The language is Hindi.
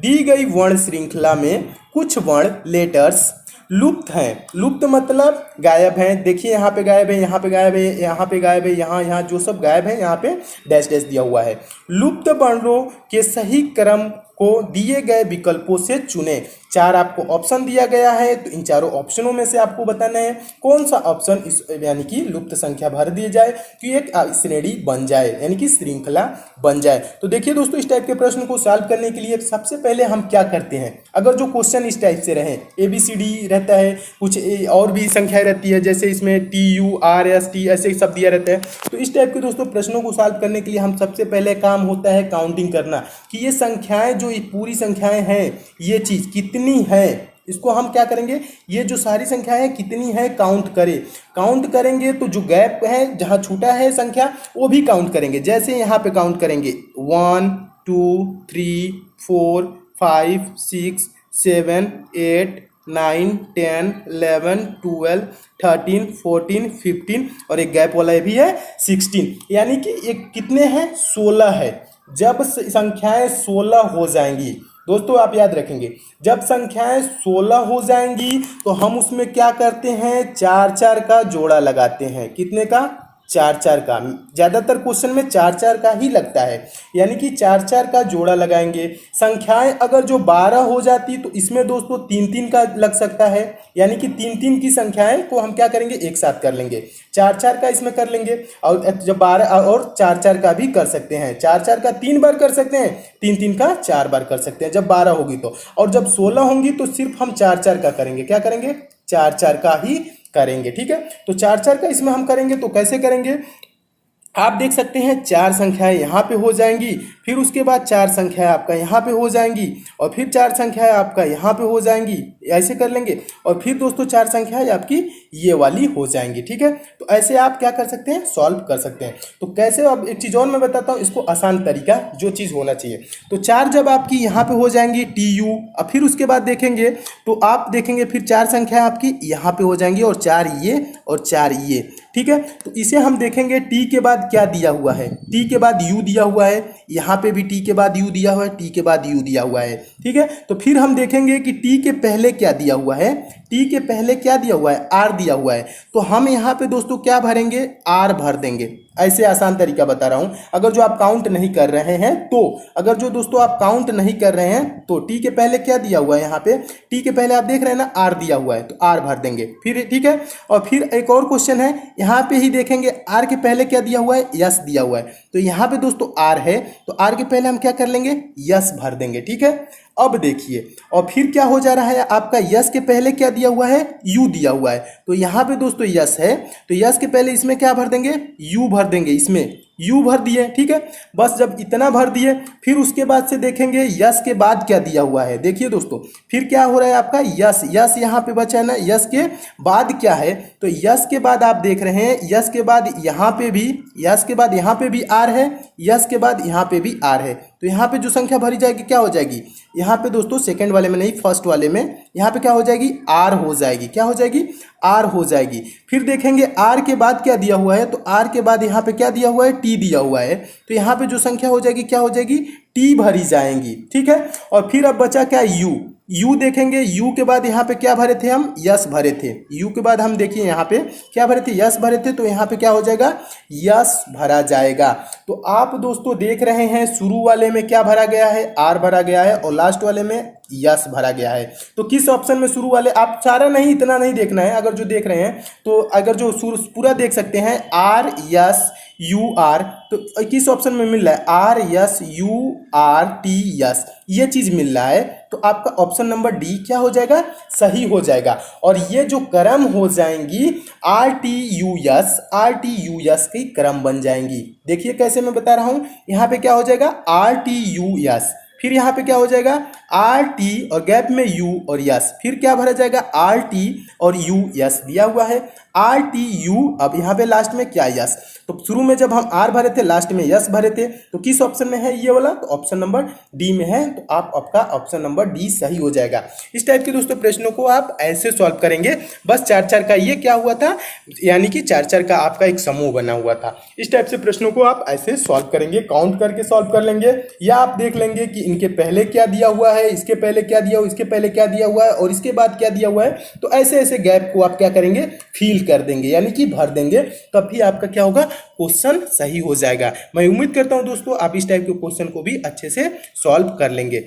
दी गई वर्ण श्रृंखला में कुछ वर्ण लेटर्स लुप्त हैं। लुप्त मतलब गायब हैं। देखिए यहाँ पे गायब है, यहाँ पे गायब है, यहाँ पे गायब है, यहाँ जो सब गायब है यहाँ पे डैश डैश दिया हुआ है। लुप्त वर्णों के सही क्रम को दिए गए विकल्पों से चुनें। 4 आपको ऑप्शन दिया गया है, तो इन चारों ऑप्शनों में से आपको बताना है कौन सा ऑप्शन इस यानी कि लुप्त संख्या भर दिए जाए कि एक श्रेणी बन जाए यानी कि श्रृंखला बन जाए। तो देखिए दोस्तों, इस टाइप के प्रश्न को सॉल्व करने के लिए सबसे पहले हम क्या करते हैं, अगर जो क्वेश्चन इस टाइप से रहे, ABCD रहता है, कुछ और भी संख्याएं रहती है, जैसे इसमें TURST ऐसे सब दिया रहता है, तो इस टाइप के दोस्तों प्रश्नों को सॉल्व करने के लिए हम सबसे पहले काम होता है काउंटिंग करना कि ये संख्याएं जो पूरी संख्याएं हैं ये चीज कितनी है, इसको हम क्या करेंगे, ये जो सारी संख्याएं कितनी है काउंट करें। काउंट करेंगे तो जो गैप है जहां छूटा है संख्या वो भी काउंट करेंगे। जैसे यहाँ पे काउंट करेंगे 1 2 3 4 5 6 7 8 9 10 11 12 13 14 15 और एक गैप वाला भी है 16, यानी कि एक कितने हैं 16 है। जब संख्याएं 16 हो जाएंगी दोस्तों, आप याद रखेंगे, जब संख्याएं 16 हो जाएंगी तो हम उसमें क्या करते हैं, 4 का जोड़ा लगाते हैं। कितने का, 4 का। ज़्यादातर क्वेश्चन में 4 का ही लगता है, यानी कि 4 का जोड़ा लगाएंगे। संख्याएं अगर जो 12 हो जाती तो इसमें दोस्तों 3 का लग सकता है, यानी कि 3 की संख्याएं को हम क्या करेंगे, एक साथ कर लेंगे। 4 का इसमें कर लेंगे, और जब 12 और 4 का भी कर सकते हैं। 4 का 3 बार कर सकते हैं, 3 का 4 बार कर सकते हैं जब 12 होगी तो। और जब 16 होंगी तो सिर्फ हम 4 का करेंगे। क्या करेंगे, 4 का ही करेंगे। ठीक है, तो 4 का इसमें हम करेंगे तो कैसे करेंगे, आप देख सकते हैं 4 संख्याएं यहाँ पे हो जाएंगी, फिर उसके बाद 4 संख्याएं आपका यहाँ पे हो जाएंगी, और फिर 4 संख्याएं आपका यहाँ पे हो जाएंगी, ऐसे कर लेंगे, और फिर दोस्तों 4 संख्याएं आपकी ये वाली हो जाएंगी। ठीक है, तो ऐसे आप क्या कर सकते हैं, सॉल्व कर सकते हैं। तो कैसे, अब एक चीज़ और मैं बताता हूँ, इसको आसान तरीका जो चीज़ होना चाहिए। तो 4 जब आपकी यहाँ पे हो जाएंगी TU, और फिर उसके बाद देखेंगे तो आप देखेंगे फिर 4 संख्या आपकी यहाँ पे हो जाएंगी, और 4 ये और 4 ये। ठीक है, तो इसे हम देखेंगे T के बाद क्या दिया हुआ है, T के बाद U दिया हुआ है, यहाँ पे भी T के बाद U दिया हुआ है, T के बाद U दिया हुआ है। ठीक है, तो फिर हम देखेंगे कि T के पहले क्या दिया हुआ है, T के पहले क्या दिया हुआ है, R दिया हुआ है, तो हम यहाँ पे दोस्तों क्या भरेंगे, R भर देंगे। ऐसे आसान तरीका बता रहा हूँ, अगर जो आप काउंट नहीं कर रहे हैं तो, अगर जो दोस्तों आप काउंट नहीं कर रहे हैं तो T के पहले क्या दिया हुआ है, यहाँ पे T के पहले आप देख रहे हैं ना R दिया हुआ है, तो R भर देंगे फिर। ठीक है, और फिर एक और क्वेश्चन है, यहाँ पे ही देखेंगे R के पहले क्या दिया हुआ है, यस दिया हुआ है, तो यहाँ पे दोस्तों R है, तो R के पहले हम क्या कर लेंगे, यस भर देंगे। ठीक है, अब देखिए, और फिर क्या हो जा रहा है आपका, यस के पहले क्या दिया हुआ है, यू दिया हुआ है, तो यहाँ पे दोस्तों यस है, तो यस के पहले इसमें क्या भर देंगे, यू भर देंगे, इसमें यू भर दिए। ठीक है, बस जब इतना भर दिए फिर उसके बाद से देखेंगे यस के बाद क्या दिया हुआ है। देखिए दोस्तों, फिर क्या हो रहा है आपका, यस, यस यहाँ पे बचा है ना, यस के बाद क्या है, तो यस के बाद आप देख रहे हैं, यस के बाद यहाँ पे भी, यस के बाद यहाँ पे भी आर है, यस के बाद यहाँ पे भी आर है, तो यहाँ पे जो संख्या भरी जाएगी क्या हो जाएगी, यहाँ पे दोस्तों सेकंड वाले में नहीं, फर्स्ट वाले में यहाँ पे क्या हो जाएगी, आर हो जाएगी। क्या हो जाएगी, आर हो जाएगी। फिर देखेंगे आर के बाद क्या दिया हुआ है, तो आर के बाद यहाँ पे क्या दिया हुआ है, टी दिया हुआ है, तो यहाँ पे जो संख्या हो जाएगी क्या हो जाएगी, टी भरी जाएंगी। ठीक है, और फिर अब बचा क्या, यू। यू देखेंगे, यू के बाद यहाँ पे क्या भरे थे हम, यस भरे थे। यू के बाद हम देखिए यहाँ पे क्या भरे थे, यस भरे थे, तो यहाँ पे क्या हो जाएगा, यस भरा जाएगा। तो आप दोस्तों देख रहे हैं शुरू वाले में क्या भरा गया है, आर भरा गया है, और लास्ट वाले में यस भरा गया है। तो किस ऑप्शन में शुरू वाले, आप सारा नहीं, इतना नहीं देखना है, अगर जो देख रहे हैं तो अगर जो पूरा देख सकते हैं, आर यस यू आर, तो किस ऑप्शन में मिल रहा है, R S U R T S, ये चीज मिल रहा है, तो आपका ऑप्शन नंबर डी क्या हो जाएगा, सही हो जाएगा। और ये जो क्रम हो जाएंगी आर टी यू यस की क्रम बन जाएंगी। देखिए कैसे मैं बता रहा हूं, यहाँ पे क्या हो जाएगा, आर टी यू यस, फिर यहाँ पे क्या हो जाएगा, आर टी और गैप में यू और यस, फिर क्या भरा जाएगा, आर टी और यू यस दिया हुआ है, आर टी यू, अब यहाँ पे लास्ट में क्या, यस। तो शुरू में जब हम आर भरे थे, लास्ट में यस भरे थे, तो किस ऑप्शन में है ये वाला, तो ऑप्शन नंबर डी में है, तो आपका ऑप्शन नंबर डी सही हो जाएगा। इस टाइप के दोस्तों प्रश्नों को आप ऐसे सॉल्व करेंगे। बस 4-4 का ये क्या हुआ था, यानी कि 4-4 का आपका एक समूह बना हुआ था। इस टाइप से प्रश्नों को आप ऐसे सॉल्व करेंगे, काउंट करके सॉल्व कर लेंगे, या आप देख लेंगे कि इनके पहले क्या दिया हुआ है, है, इसके पहले क्या दिया हुआ, इसके पहले क्या दिया हुआ है और इसके बाद क्या दिया हुआ है। तो ऐसे ऐसे गैप को आप क्या करेंगे, फिल कर देंगे, यानी कि भर देंगे, तभी आपका क्या होगा, क्वेश्चन सही हो जाएगा। मैं उम्मीद करता हूं दोस्तों आप इस टाइप के क्वेश्चन को भी अच्छे से सॉल्व कर लेंगे।